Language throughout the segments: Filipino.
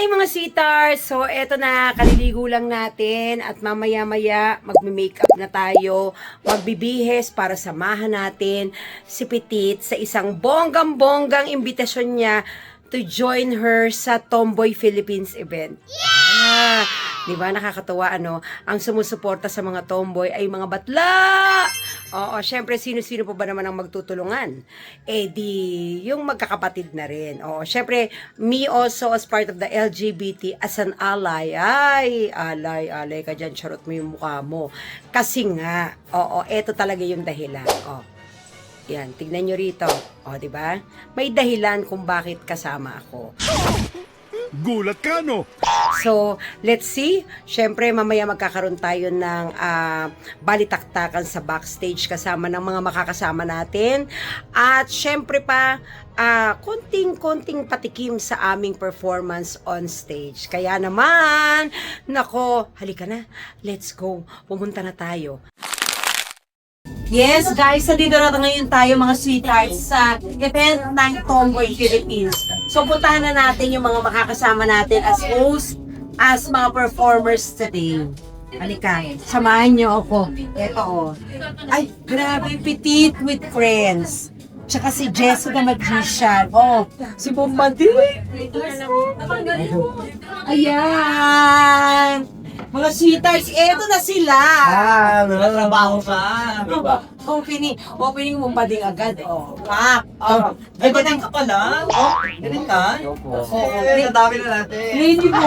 Hi mga sweethearts! So eto na, kaliligo lang natin at mamaya-maya magme-makeup na tayo, magbibihes para samahan natin si Petit sa isang bonggang-bonggang imbitasyon niya to join her sa Tomboy Philippines event. Yeah! Di ba nakakatuwa ano? Ang sumusuporta sa mga tomboy ay mga batla! Oo, syempre sino-sino pa ba naman ang magtutulungan? Eh di, yung magkakapatid na rin. Oo, syempre, me also as part of the LGBT as an ally. Ay, alay ka dyan, charot mo yung mukha mo. Kasi nga, oo, eto talaga yung dahilan. Oo. Yan, tignan nyo rito. O, di ba? May dahilan kung bakit kasama ako. Gulat ka, no? So, let's see. Siyempre, mamaya magkakaroon tayo ng balitaktakan sa backstage kasama ng mga makakasama natin. At siyempre pa, konting-konting patikim sa aming performance on stage. Kaya naman, nako, halika na. Let's go. Pumunta na tayo. Yes, guys, nandito na ngayon tayo mga sweethearts sa event ng Tomboy Philippines. So, puntahan na natin yung mga makakasama natin as host, as mga performers today. Halika, samahan niyo ako. Ito oh. Ay, grabe, Petit with friends. Tsaka si Jessica Magician. Oh, si Bombadil. Ayan. Mga sweethearts, eto na sila. Nagtatrabaho ka. Opening mo ba din agad? Oh. Ay, galing ka pala? Galing ka? Nadami na natin. Hindi mo.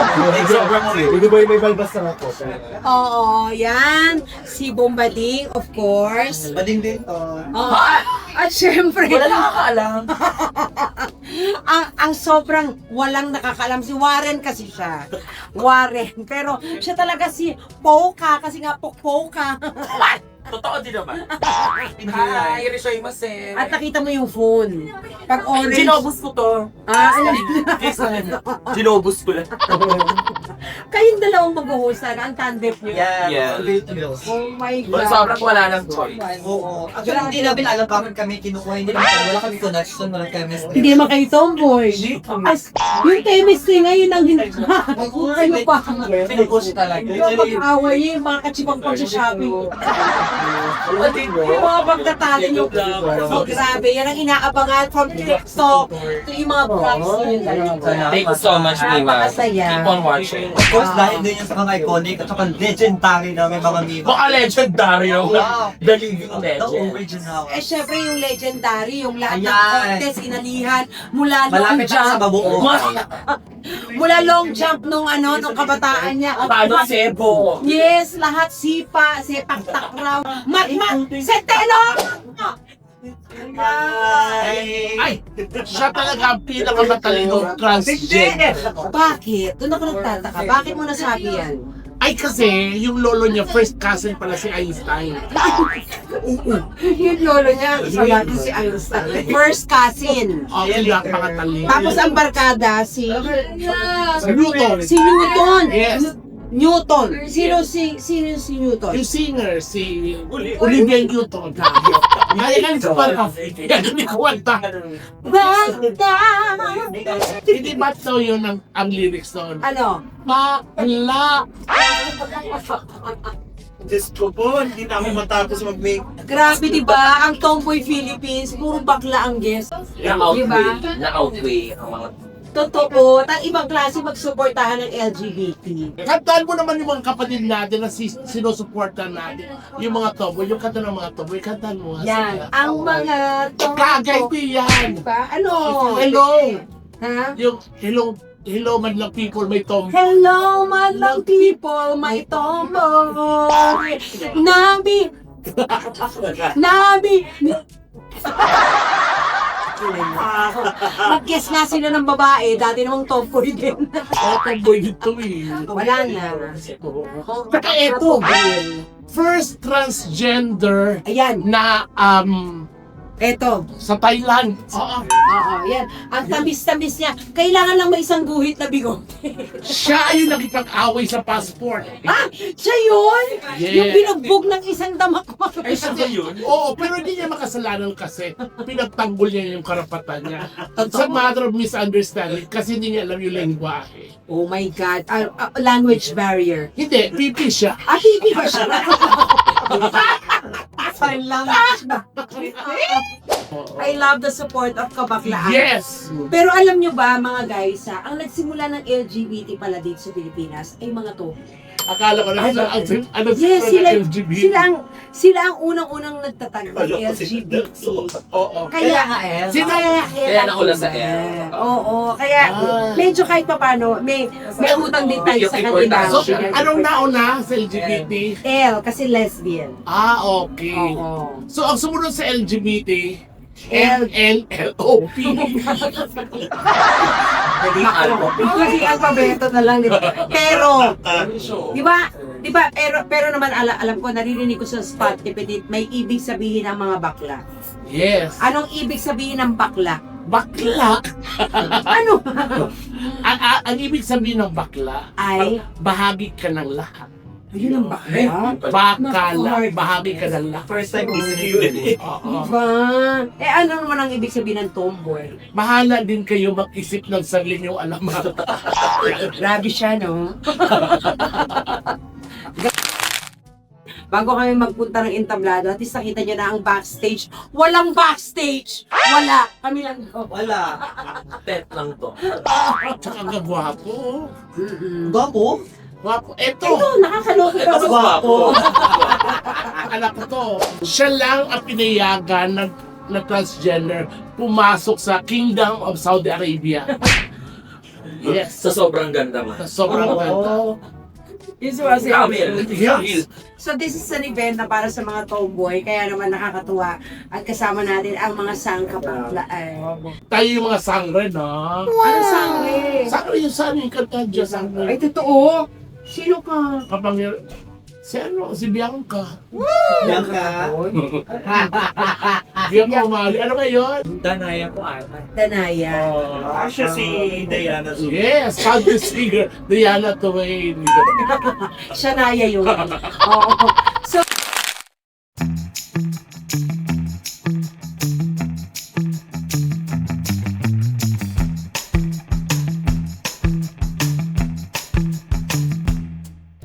Hindi ba may balbas na ako? Oo, yan. Si Bombading, of course. Bading din to. At syempre, Wala nakakaalam. ang sobrang walang nakakaalam. Si Warren kasi siya. Warren. Pero siya talaga si Poka kasi nga Poka. Totoo din naman. Hi, Rishoy Mase. At nakita mo yung phone. Pag orange. Ginobus ko to. Ginobus ko lang. Kayong dalawang mag-host ang tandem niyo. Yeah. Oh my But God. sobrang wala ng choice. Oo. Actually, hindi namin alam bakit kami kinukuha. Hindi namin alam. Wala kami connection, wala chemistry. Hindi naman kayo tomboy. As, yung chemistry ngayon ang hindi. Ano pa? Pinupush talaga. Yung pag-away yung mga kachipang pag sa shopping. Yung mga pagtatalo nyo. So grabe, yan ang inaabangan from TikTok to yung mga props yun. Thank you so much, Mima. Napakasaya. Keep on watching. Of course, dahil din yung sa mga iconic at saka legendary namin mga mima. Baka legendary yung the living The legend. original. Eh syempre yung legendary, yung lahat ng Ayan. contest, inalihan, mula long Malapit na sa jump, babuo. mula long jump nung kabataan niya. Paano sebo? Yes, lahat sipa, sepak takraw, matmat, setelo! Ay! Siya talaga ang pinakamatalinong transgender. Bakit? Doon ako nagtataka. Bakit mo nasabi yan? Ay kasi, yung lolo niya, first cousin pala si Einstein. Yung lolo niya, isa natin si Einstein. First cousin. Okay, napakatalino. Tapos ang barkada, si Newton. Si Newton. Yes. Newton. Sino si Newton? Yung singer, si Olivia Newton. Kaya nga sa pala. Kaya ni Kuwanta. Hindi ba so yun ang lyrics doon? Ano? Bakla. Diyos ko po, hindi na ako matapos mag-make. Grabe, di ba? Ang Tomboy Philippines, puro bakla ang guest. Na-outweigh. Na-outweigh ang mga... Totoo. Tang ibang klase magsuportahan ng LGBT. Kantaan mo naman yung mga kapatid natin na sinusuportan natin. Yung mga tomboy, yung kanta ng mga tomboy, kantaan mo. Yan. Ang mga Kagay yan. Diba? Ano? Hello. Ha? Yung hello man lang people, may tomboy. Hello, madlang people, my tomboy. Nabi. Mag-guess nga sila ng babae, dati namang tomboy din. Tomboy dito eh. Wala na. Saka eto, first transgender Ayan. na Eto. Sa Thailand. Oo. Oo, yan. Ang tamis-tamis niya. Kailangan lang may isang guhit na bigote. Siya yung nakipag-away sa passport. Ah! Siya yun? Yes. Yung binugbog ng isang damak. Ay, siya ba yun? Oo, pero hindi niya makasalanan kasi pinagtanggol niya yung karapatan niya. Totoo. Sa matter of misunderstanding kasi hindi niya alam yung lengguwahe. Oh my God. Language barrier. Hindi, pipi siya. Ah, pipi ba siya? Sign lang. I love the support of kabaklaan. Yes! Pero alam nyo ba, mga guys, ang nagsimula ng LGBT pala dito sa Pilipinas ay mga to. Akala ko na ano Yes, sila sila, LGBT. sila ang unang-unang nagtatag ng LGBT. Oo. Kaya, Sino? Kaya nauna sa L. Oo, kaya medyo kahit papano, may utang din tayo sa kanila. So, anong nauna sa LGBT? L, kasi lesbian. Ah, okay. Oo. So, ang sumunod sa LGBT, L. LLOP. Naging album. Kasi alpabeto na lang, di ba? Pero, di ba, pero naman alam ko, naririnig ko sa spot, may ibig sabihin ng mga bakla. Yes. Anong ibig sabihin ng bakla? Bakla. Ano? Ang ibig sabihin ng bakla, Ay, bahagi ka ng lahat. ayun ang bakla. Bakala, bahagi ka ng lahat. First time listening. Oo. Diba? Ano naman ang ibig sabihin ng tomboy? Mahala din kayo mag-isip ng sarili niyong alamat. Grabe siya, no? Bago kami magpunta ng entablado, at least nakita niyo na ang backstage. Walang backstage! Wala! Kami lang. Wala. Pet lang to. Tsaka ang gwapo. Gwapo? Gwapo. Ito, Eto, nakakaloka Ito mas pa. gwapo. anak ko to. Siya lang ang pinayagan na transgender pumasok sa Kingdom of Saudi Arabia. Yes. Sa sobrang ganda mo. Sobrang ganda. Camel. Yes. So this is an event na para sa mga tomboy, kaya naman nakakatuwa at kasama natin ang mga sangkapakla. Tayo yung mga sangre, no? Ano sangre? Sangre yung sangre, yung kanta dyan, sangre. Ay, totoo? Sino ka? Kapangir... Si ano? Si Bianca. Bianca. Bianca Umali. Ano ngayon? Danaya ko ata. Danaya. Siya si Diana Zu. Yes, countess figure. Diana Tuwain. Siya naya yun. Oo. So,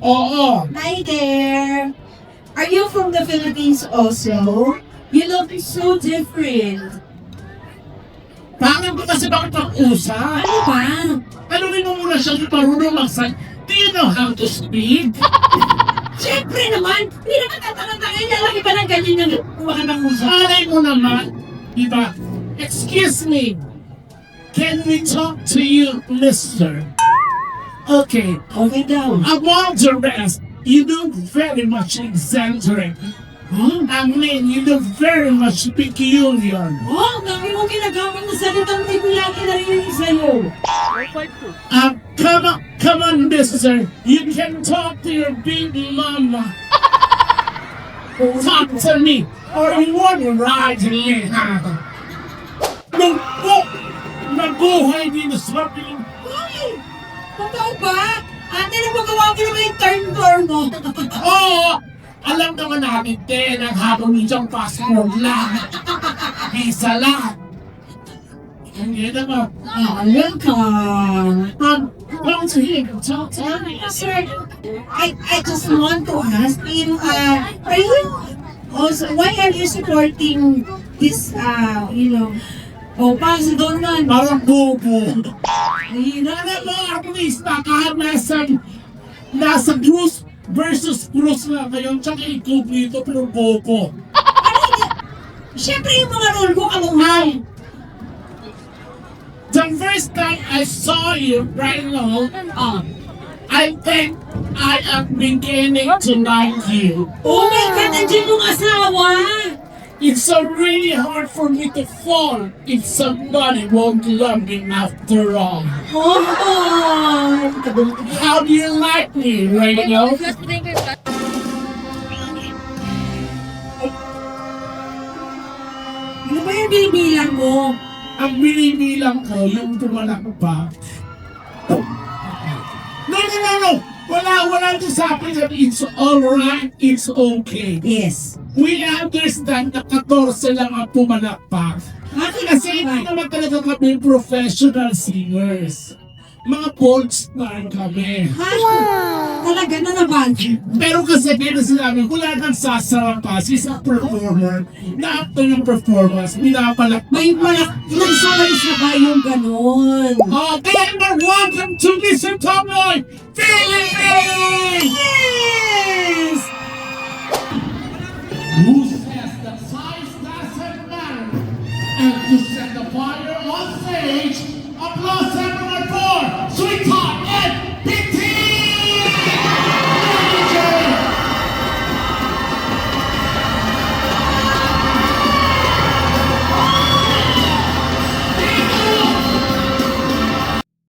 Oo. Hi there! Are you from the Philippines also? You look so different. Parang ko kasi bakit ang usa? Ano ba? Tanungin mo muna siya kung marunong magsan. Do you know how to speak? Siyempre naman! Hindi naman tatangan-tangan niya. Lagi ba ng ganyan yung kumakan ng usa? Alay mo naman. Diba? Excuse me. Can we talk to you, mister? Okay. Okay daw. Among the rest, you look very much eccentric. Huh? I mean, you look very much peculiar. Oh, dami mong ginagamit na salitang hindi ko lagi narinig sa'yo. Come on, mister. You can talk to your big mama. Talk to me, or you won't ride me. Nabuhay din sa Pilipinas. Ay! Totoo ba? Ate, nagpagawa ko naman yung turn mo. Oo! Alam naman natin din ang habang nidyang passport lang. Visa lang. Hindi naman. Welcome. Come to here. Talk to me. Sir, I just want to ask you, are you also, why are you supporting this, oh, paano doon man? Parang bobo. Ayun na. Alam mo, artista, kahit nasa Cruz versus Cruz na ngayon, tsaka ikaw dito, pero bobo. Siyempre yung mga role ko, kamuhay. The first time I saw you right now, I think I am beginning to like you. Oh my God, nandiyan yung asawa. It's so really hard for me to fall if somebody won't love me after all. Oh, How do you like me, Radio? ano ba binibilang mo? Ang binibilang ko, yung pumalakpak. No. Wala to sa akin that it's alright, it's okay. Yes. We understand na 14 lang ang pumalakpak. Bakit Kasi hindi naman talaga kami professional singers. Mga bold star kami. Talaga na naman. Pero kasi kaya sinabi, wala nang sasarapas isang performer na after ng performance, pinapalak. May nagsabay-sabay yung ganon. Oh, kaya naman, welcome to Mr. Tomboy Philippines! Yes! Who says that size doesn't matter? And to set the fire on stage, applause everyone for Sweetheart